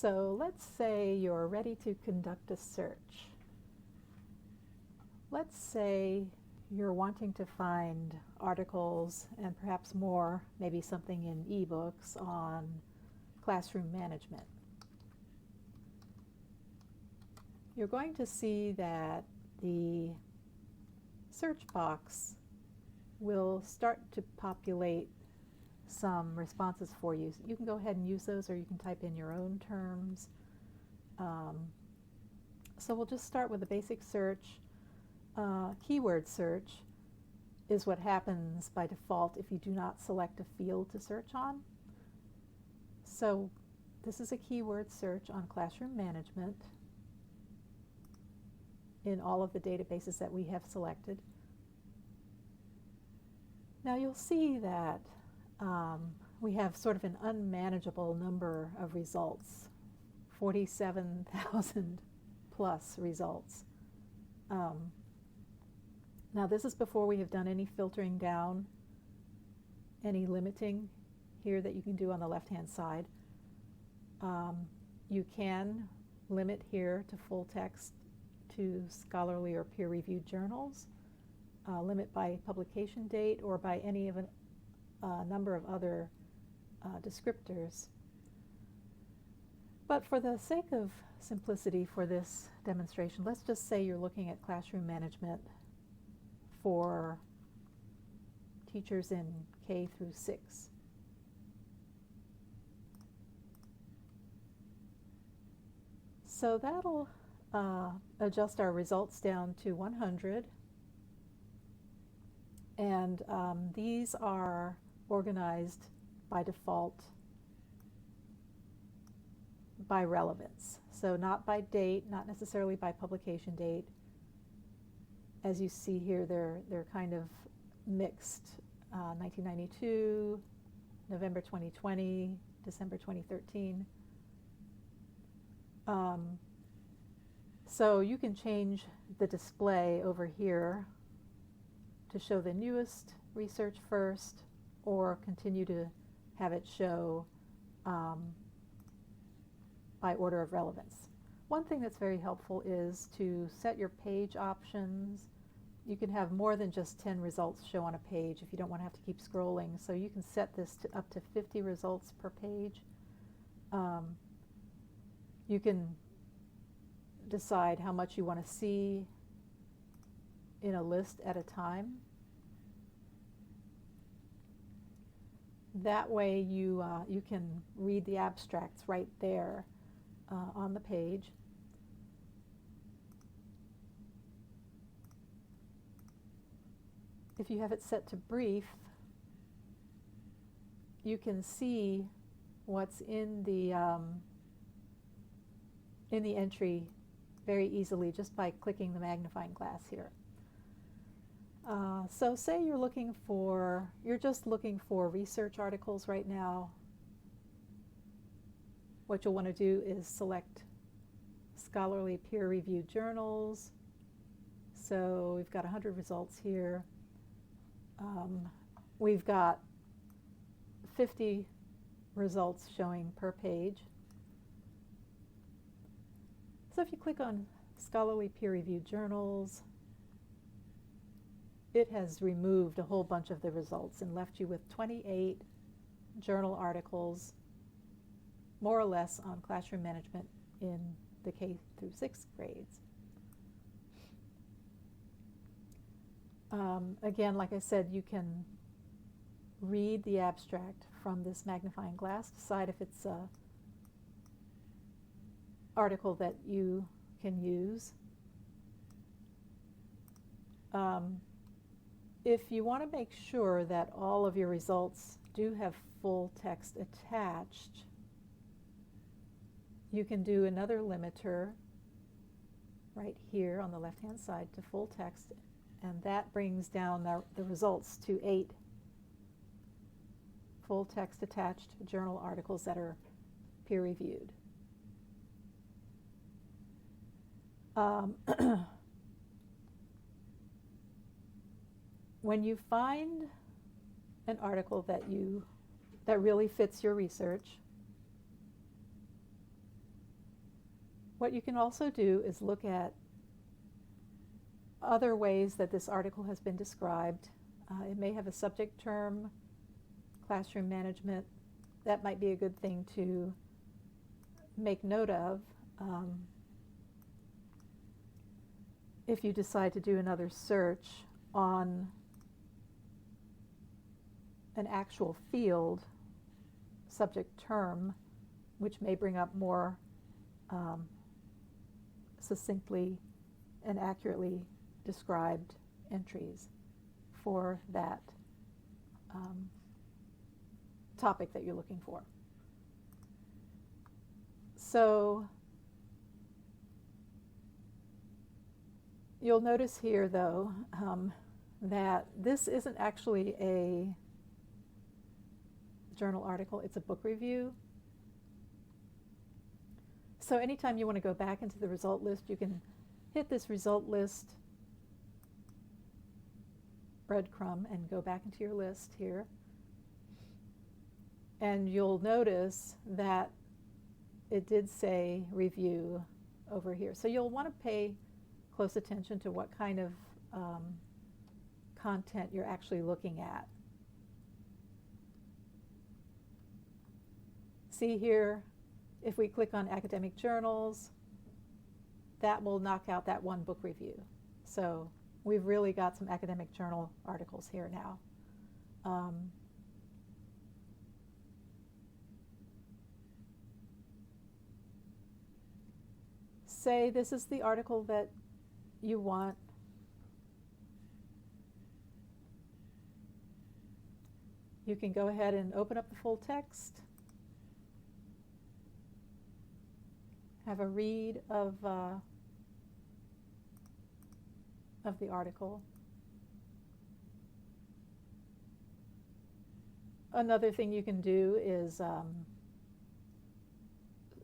So let's say you're ready to conduct a search. Let's say you're wanting to find articles and perhaps more, maybe something in ebooks on classroom management. You're going to see that the search box will start to populate some responses for you. You can go ahead and use those, or you can type in your own terms. So we'll just start with a basic search. Keyword search is what happens by default if you do not select a field to search on. So this is a keyword search on classroom management in all of the databases that we have selected. Now you'll see that we have sort of an unmanageable number of results, 47,000 plus results. Now this is before we have done any filtering down, any limiting here that you can do on the left-hand side. You can limit here to full text to scholarly or peer-reviewed journals, limit by publication date, or by any of a number of other descriptors. But for the sake of simplicity for this demonstration, let's just say you're looking at classroom management for teachers in K through 6. So that'll adjust our results down to 100. And these are organized by default by relevance. So not by date, not necessarily by publication date. As you see here, they're kind of mixed. 1992, November 2020, December 2013. So you can change the display over here to show the newest research first, or continue to have it show by order of relevance. One thing that's very helpful is to set your page options. You can have more than just 10 results show on a page if you don't want to have to keep scrolling. So you can set this to up to 50 results per page. You can decide how much you want to see in a list at a time. That way you can read the abstracts right there on the page. If you have it set to brief, you can see what's in the entry very easily just by clicking the magnifying glass here. So say you're just looking for research articles right now. What you'll want to do is select scholarly peer-reviewed journals. So we've got 100 results here. We've got 50 results showing per page. So if you click on scholarly peer-reviewed journals, it has removed a whole bunch of the results and left you with 28 journal articles, more or less on classroom management in the K through 6th grades. Again, like I said, you can read the abstract from this magnifying glass, decide if it's an article that you can use. If you want to make sure that all of your results do have full text attached, you can do another limiter right here on the left-hand side to full text, and that brings down the results to 8 full text attached journal articles that are peer-reviewed. When you find an article that really fits your research, What you can also do is look at other ways that this article has been described. It may have a subject term, classroom management. That might be a good thing to make note of. If you decide to do another search on an actual field, subject term, which may bring up more succinctly and accurately described entries for that topic that you're looking for. So you'll notice here, though, that this isn't actually a journal article, it's a book review. So anytime you want to go back into the result list, you can hit this result list breadcrumb and go back into your list here. And you'll notice that it did say review over here. So you'll want to pay close attention to what kind of content you're actually looking at. See here, if we click on academic journals, that will knock out that one book review. So we've really got some academic journal articles here now. Say this is the article that you want. You can go ahead and open up the full text, have a read of the article. Another thing you can do is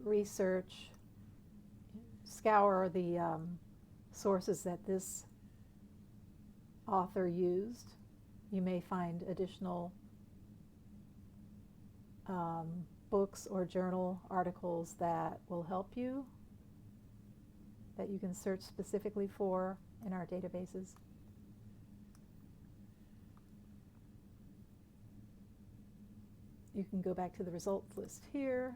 research, scour the sources that this author used. You may find additional books or journal articles that will help you, that you can search specifically for in our databases. You can go back to the results list here.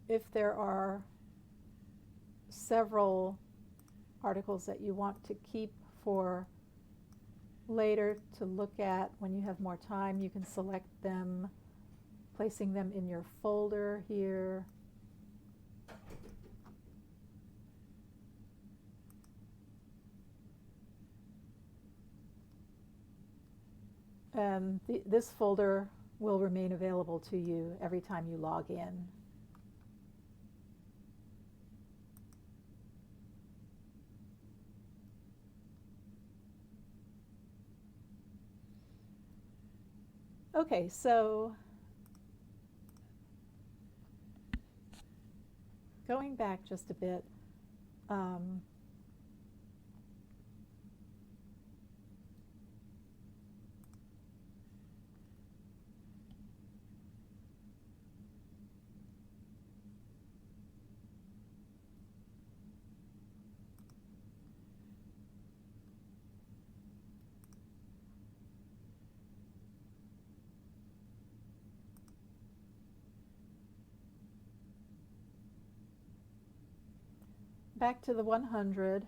If there are several articles that you want to keep for later to look at when you have more time, you can select them, placing them in your folder here. This folder will remain available to you every time you log in. Okay, so going back just a bit, back to the 100,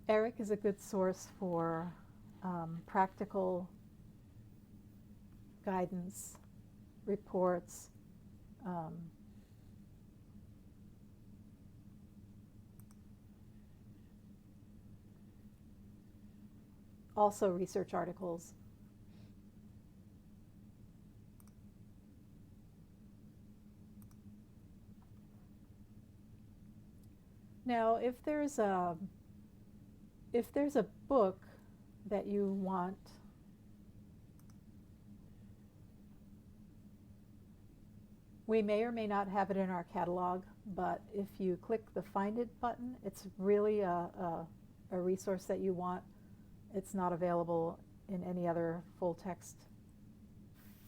ERIC is a good source for practical guidance, reports, also research articles. Now, if there's a book that you want we may or may not have it in our catalog, but if you click the Find It button, it's really a resource that you want. It's not available in any other full text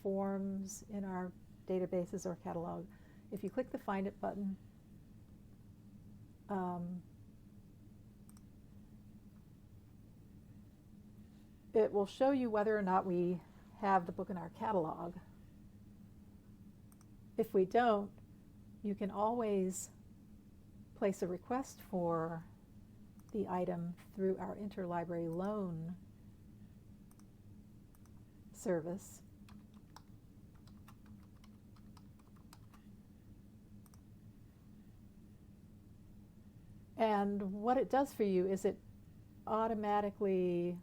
forms in our databases or catalog, if you click the Find It button, it will show you whether or not we have the book in our catalog. If we don't, you can always place a request for the item through our interlibrary loan service. And what it does for you is it automatically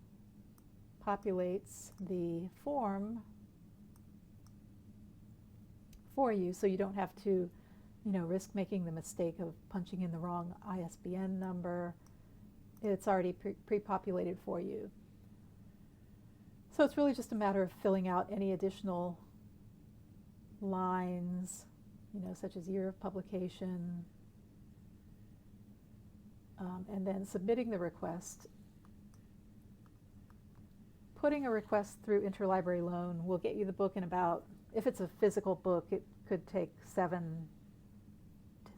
populates the form for you, so you don't have to, risk making the mistake of punching in the wrong ISBN number. It's already pre-populated for you. So it's really just a matter of filling out any additional lines, such as year of publication, and then submitting the request. Putting a request through Interlibrary Loan will get you the book in about, if it's a physical book, it could take 7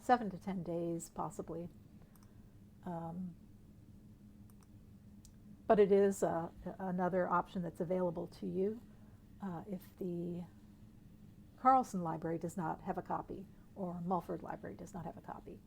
to 10 days possibly. But it is another option that's available to you if the Carlson Library does not have a copy, or Mulford Library does not have a copy.